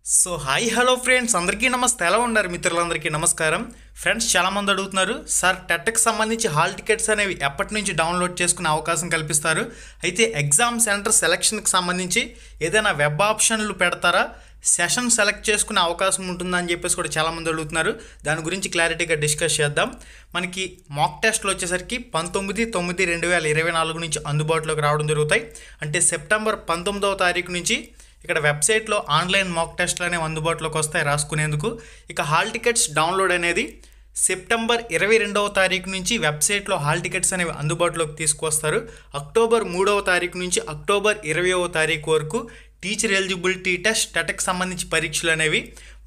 So hi hello friends, అందరికీ నమస్తే. ఎలా ఉన్నారు మిత్రులందరికీ నమస్కారం. ఫ్రెండ్స్, చాలామంది అడుగుతున్నారు, సార్ టెట్కి సంబంధించి హాల్ టికెట్స్ అనేవి ఎప్పటి నుంచి డౌన్లోడ్ చేసుకునే అవకాశం కల్పిస్తారు, అయితే ఎగ్జామ్ సెంటర్ సెలక్షన్కి సంబంధించి ఏదైనా వెబ్ ఆప్షన్లు పెడతారా, సెషన్ సెలెక్ట్ చేసుకునే అవకాశం ఉంటుందా అని చెప్పేసి కూడా చాలామంది అడుగుతున్నారు. దాని గురించి క్లారిటీగా డిస్కస్ చేద్దాం. మనకి మాక్ టెస్ట్లు వచ్చేసరికి 19/9/2024 నుంచి అందుబాటులోకి రావడం జరుగుతాయి. అంటే సెప్టెంబర్ 19వ తారీఖు నుంచి ఇక్కడ వెబ్సైట్లో ఆన్లైన్ మాక్ టెస్ట్లు అనేవి అందుబాటులోకి వస్తాయి రాసుకునేందుకు. ఇక హాల్ టికెట్స్ డౌన్లోడ్ అనేది సెప్టెంబర్ 22వ తారీఖు నుంచి వెబ్సైట్లో హాల్ టికెట్స్ అనేవి అందుబాటులోకి తీసుకొస్తారు. అక్టోబర్ 3వ తారీఖు నుంచి అక్టోబర్ 20వ తారీఖు వరకు టీచర్ ఎలిజిబిలిటీ టెస్ట్ టెట్కి సంబంధించి పరీక్షలు అనేవి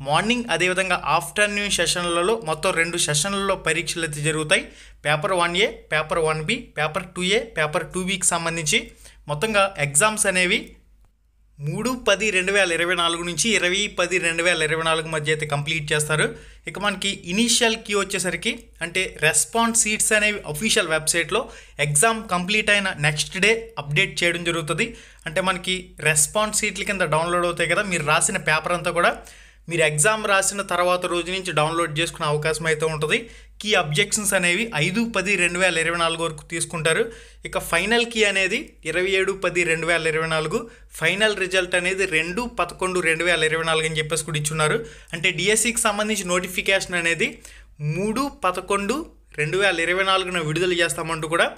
మార్నింగ్ అదేవిధంగా ఆఫ్టర్నూన్ సెషన్లలో మొత్తం 2 సెషన్లలో పరీక్షలు అయితే జరుగుతాయి. Paper 1A, paper 1B, paper 2A, paper 2Bకి సంబంధించి మొత్తంగా ఎగ్జామ్స్ అనేవి 3/10/2024 నుంచి 20/10/2024 మధ్య అయితే కంప్లీట్ చేస్తారు. ఇక మనకి ఇనీషియల్ కీ వచ్చేసరికి అంటే రెస్పాన్స్ సీట్స్ అనేవి అఫీషియల్ వెబ్సైట్లో ఎగ్జామ్ కంప్లీట్ అయిన నెక్స్ట్ డే అప్డేట్ చేయడం జరుగుతుంది. అంటే మనకి రెస్పాన్స్ సీట్ల కింద డౌన్లోడ్ అవుతాయి కదా, మీరు రాసిన పేపర్ అంతా కూడా మీరు ఎగ్జామ్ రాసిన తర్వాత రోజు నుంచి డౌన్లోడ్ చేసుకునే అవకాశం అయితే ఉంటుంది. కీ అబ్జెక్షన్స్ అనేవి 5/10/2024 వరకు తీసుకుంటారు. ఇక ఫైనల్ కీ అనేది 27/10/2024, ఫైనల్ రిజల్ట్ అనేది 2/11/2024 అని చెప్పేసి కూడా ఇచ్చున్నారు. అంటే డిఎస్సికి సంబంధించి నోటిఫికేషన్ అనేది 3/11/2024 విడుదల చేస్తామంటూ కూడా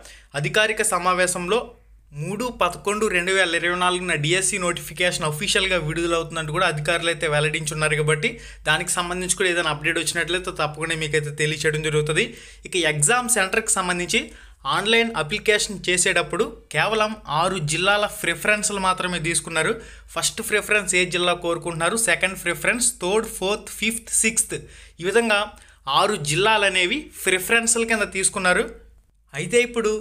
అధికారిక సమావేశంలో 3/11/2024 డిఎస్సి నోటిఫికేషన్ అఫీషియల్గా విడుదలవుతుందంటూ కూడా అధికారులు అయితే వెల్లడించున్నారు. కాబట్టి దానికి సంబంధించి కూడా ఏదైనా అప్డేట్ వచ్చినట్లయితే తప్పకుండా మీకైతే తెలియచేయడం జరుగుతుంది. ఇక ఎగ్జామ్ సెంటర్కి సంబంధించి ఆన్లైన్ అప్లికేషన్ చేసేటప్పుడు కేవలం 6 జిల్లాల ప్రిఫరెన్స్లు మాత్రమే తీసుకున్నారు. ఫస్ట్ ప్రిఫరెన్స్ ఏ జిల్లా కోరుకుంటున్నారు, second preference, third, fourth, fifth, sixth, ఈ విధంగా 6 జిల్లాలు అనేవి ప్రిఫరెన్స్ల కింద తీసుకున్నారు. అయితే ఇప్పుడు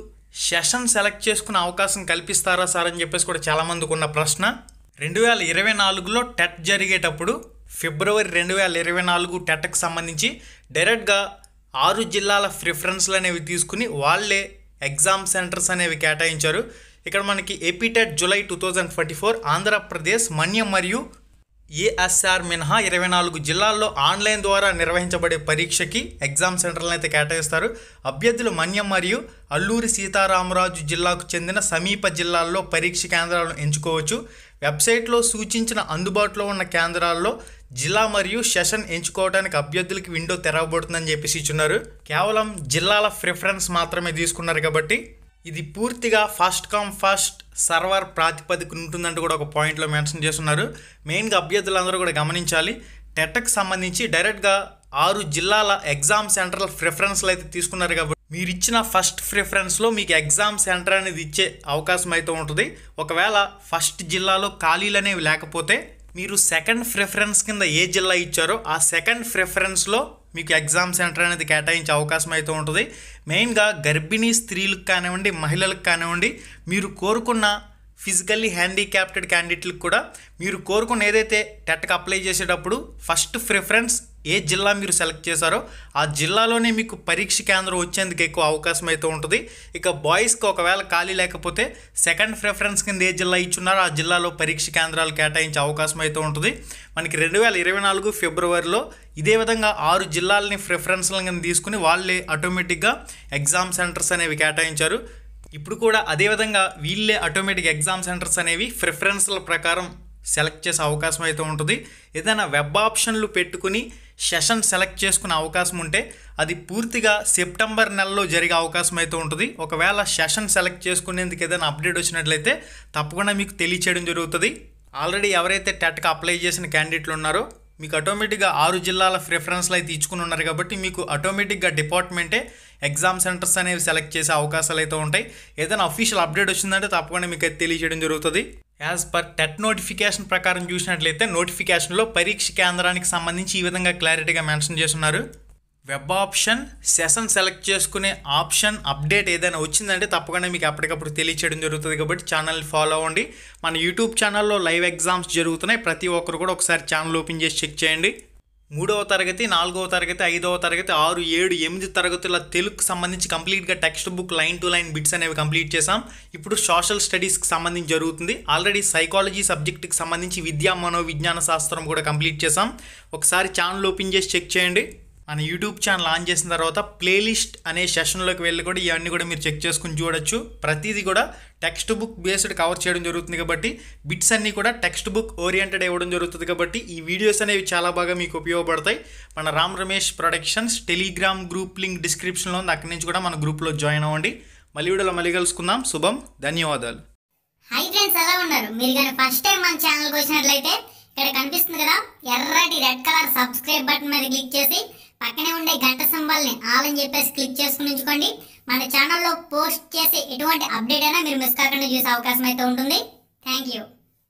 సెషన్ సెలెక్ట్ చేసుకునే అవకాశం కల్పిస్తారా సార్ అని చెప్పేసి కూడా చాలామందికి ఉన్న ప్రశ్న. 2024లో టెట్ జరిగేటప్పుడు ఫిబ్రవరి 2024 టెట్కి సంబంధించి డైరెక్ట్గా 6 జిల్లాల ప్రిఫరెన్స్లు అనేవి తీసుకుని వాళ్ళే ఎగ్జామ్ సెంటర్స్ అనేవి కేటాయించారు. ఇక్కడ మనకి ఏపీ టెట్ జూలై 2024, ఆంధ్రప్రదేశ్, మన్యం మరియు ఏఎస్ఆర్ మినహా 24 జిల్లాల్లో ఆన్లైన్ ద్వారా నిర్వహించబడే పరీక్షకి ఎగ్జామ్ సెంటర్లను అయితే కేటాయిస్తారు. అభ్యర్థులు మన్యం మరియు అల్లూరి సీతారామరాజు జిల్లాకు చెందిన సమీప జిల్లాల్లో పరీక్ష కేంద్రాలను ఎంచుకోవచ్చు. వెబ్సైట్లో సూచించిన అందుబాటులో ఉన్న కేంద్రాల్లో జిల్లా మరియు సెషన్ ఎంచుకోవడానికి అభ్యర్థులకి విండో తెరవబడుతుందని చెప్పేసి ఇచ్చున్నారు. కేవలం జిల్లాల ప్రిఫరెన్స్ మాత్రమే తీసుకున్నారు కాబట్టి ఇది పూర్తిగా ఫస్ట్ కమ్ ఫస్ట్ సర్వర్ ప్రాతిపదిక ఉంటుందంటూ కూడా ఒక పాయింట్లో మెన్షన్ చేస్తున్నారు. మెయిన్గా అభ్యర్థులందరూ కూడా గమనించాలి, టెట్కి సంబంధించి డైరెక్ట్గా 6 జిల్లాల ఎగ్జామ్ సెంటర్ల ప్రిఫరెన్స్లు అయితే తీసుకున్నారు కాబట్టి మీరు ఇచ్చిన ఫస్ట్ ప్రిఫరెన్స్లో మీకు ఎగ్జామ్ సెంటర్ అనేది ఇచ్చే అవకాశం అయితే ఉంటుంది. ఒకవేళ ఫస్ట్ జిల్లాలో ఖాళీలు అనేవి లేకపోతే మీరు సెకండ్ ప్రిఫరెన్స్ కింద ఏ జిల్లా ఇచ్చారో ఆ సెకండ్ ప్రిఫరెన్స్లో మీకు ఎగ్జామ్ సెంటర్ అనేది కేటాయించే అవకాశం అయితే ఉంటుంది. మెయిన్గా గర్భిణీ స్త్రీలకు కానివ్వండి, మహిళలకు కానివ్వండి, మీరు కోరుకున్న ఫిజికల్లీ హ్యాండిక్యాప్టెడ్ క్యాండిడేట్లకు కూడా మీరు కోరుకున్న ఏదైతే టెట్కి అప్లై చేసేటప్పుడు ఫస్ట్ ప్రిఫరెన్స్ ఏ జిల్లా మీరు సెలెక్ట్ చేశారో ఆ జిల్లాలోనే మీకు పరీక్ష కేంద్రం వచ్చేందుకు ఎక్కువ అవకాశం అయితే ఉంటుంది. ఇక బాయ్స్కి ఒకవేళ ఖాళీ లేకపోతే సెకండ్ ప్రిఫరెన్స్ కింద ఏ జిల్లా ఇచ్చున్నారో ఆ జిల్లాలో పరీక్ష కేంద్రాలు కేటాయించే అవకాశం అయితే ఉంటుంది. మనకి 2024 ఫిబ్రవరిలో ఇదే విధంగా 6 జిల్లాలని ప్రిఫరెన్స్ల కింద తీసుకుని వాళ్ళే ఆటోమేటిక్గా ఎగ్జామ్ సెంటర్స్ అనేవి కేటాయించారు. ఇప్పుడు కూడా అదేవిధంగా వీళ్ళే ఆటోమేటిక్ ఎగ్జామ్ సెంటర్స్ అనేవి ప్రిఫరెన్స్ల ప్రకారం సెలెక్ట్ చేసే అవకాశం అయితే ఉంటుంది. ఏదైనా వెబ్ ఆప్షన్లు పెట్టుకుని సెషన్ సెలెక్ట్ చేసుకునే అవకాశం ఉంటే అది పూర్తిగా సెప్టెంబర్ నెలలో జరిగే అవకాశం అయితే ఉంటుంది. ఒకవేళ సెషన్ సెలెక్ట్ చేసుకునేందుకు ఏదైనా అప్డేట్ వచ్చినట్లయితే తప్పకుండా మీకు తెలియచేయడం జరుగుతుంది. ఆల్రెడీ ఎవరైతే టెట్కి అప్లై చేసిన క్యాండిడేట్లు ఉన్నారో మీకు ఆటోమేటిక్గా 6 జిల్లాల ప్రిఫరెన్స్లు అయితే ఇచ్చుకుని ఉన్నారు కాబట్టి మీకు ఆటోమేటిక్గా డిపార్ట్మెంటే ఎగ్జామ్ సెంటర్స్ అనేవి సెలెక్ట్ చేసే అవకాశాలు అయితే ఉంటాయి. ఏదైనా అఫీషియల్ అప్డేట్ వచ్చిందంటే తప్పకుండా మీకు అయితే తెలియజేయడం జరుగుతుంది. యాజ్ పర్ టెట్ నోటిఫికేషన్ ప్రకారం చూసినట్లయితే నోటిఫికేషన్లో పరీక్ష కేంద్రానికి సంబంధించి ఈ విధంగా క్లారిటీగా మెన్షన్ చేస్తున్నారు. వెబ్ ఆప్షన్, సెషన్ సెలెక్ట్ చేసుకునే ఆప్షన్ అప్డేట్ ఏదైనా వచ్చిందంటే తప్పకుండా మీకు అప్పటికప్పుడు తెలియచేయడం జరుగుతుంది. కాబట్టి ఛానల్ని ఫాలో అవ్వండి. మన యూట్యూబ్ ఛానల్లో లైవ్ ఎగ్జామ్స్ జరుగుతున్నాయి, ప్రతి ఒక్కరు కూడా ఒకసారి ఛానల్ ఓపెన్ చేసి చెక్ చేయండి. 3వ తరగతి 4వ తరగతి 5వ తరగతి 6, 7, 8 తరగతుల తెలుగుకు సంబంధించి కంప్లీట్గా text book line to line bits అనేవి కంప్లీట్ చేసాం. ఇప్పుడు సోషల్ స్టడీస్కి సంబంధించి జరుగుతుంది. ఆల్రెడీ సైకాలజీ సబ్జెక్ట్కి సంబంధించి విద్యా మనోవిజ్ఞాన శాస్త్రం కూడా కంప్లీట్ చేసాం. ఒకసారి ఛానల్ ఓపెన్ చేసి చెక్ చేయండి. మన యూట్యూబ్ ఛానల్ ఆన్ చేసిన తర్వాత ప్లేలిస్ట్ అనే సెషన్లోకి వెళ్ళి కూడా ఇవన్నీ కూడా మీరు చెక్ చేసుకుని చూడొచ్చు. ప్రతిదీ కూడా టెక్స్ట్ బుక్ బేస్డ్ కవర్ చేయడం జరుగుతుంది కాబట్టి బిట్స్ అన్నీ కూడా టెక్స్ట్ బుక్ ఓరియంటెడ్ ఇవ్వడం జరుగుతుంది కాబట్టి ఈ వీడియోస్ అనేవి చాలా బాగా మీకు ఉపయోగపడతాయి. మన Ram Ramesh productions Telegram group link డిస్క్రిప్షన్లో ఉంది. అక్కడి నుంచి కూడా మన గ్రూప్లో జాయిన్ అవ్వండి. మళ్ళీ వీడియోలో మళ్ళీ కలుసుకుందాం. శుభం, ధన్యవాదాలు. హై ఫ్రెండ్స్, ఎలా ఉన్నారు? మీరు కానీ ఫస్ట్ టైం మన ఛానల్కి వచ్చినట్లయితే ఇక్కడ కనిపిస్తుంది కదా ఎర్రటి రెడ్ కలర్ సబ్స్క్రైబ్ బటన్ మీద క్లిక్ చేసి పక్కనే ఉండే గంట సింబల్ని ఆల్ అని చెప్పేసి క్లిక్ చేసుకుని ఉంచుకోండి. మన ఛానల్లో పోస్ట్ చేసే ఎటువంటి అప్డేట్ అయినా మీరు మిస్ కాకుండా చూసే అవకాశం అయితే ఉంటుంది. Thank you.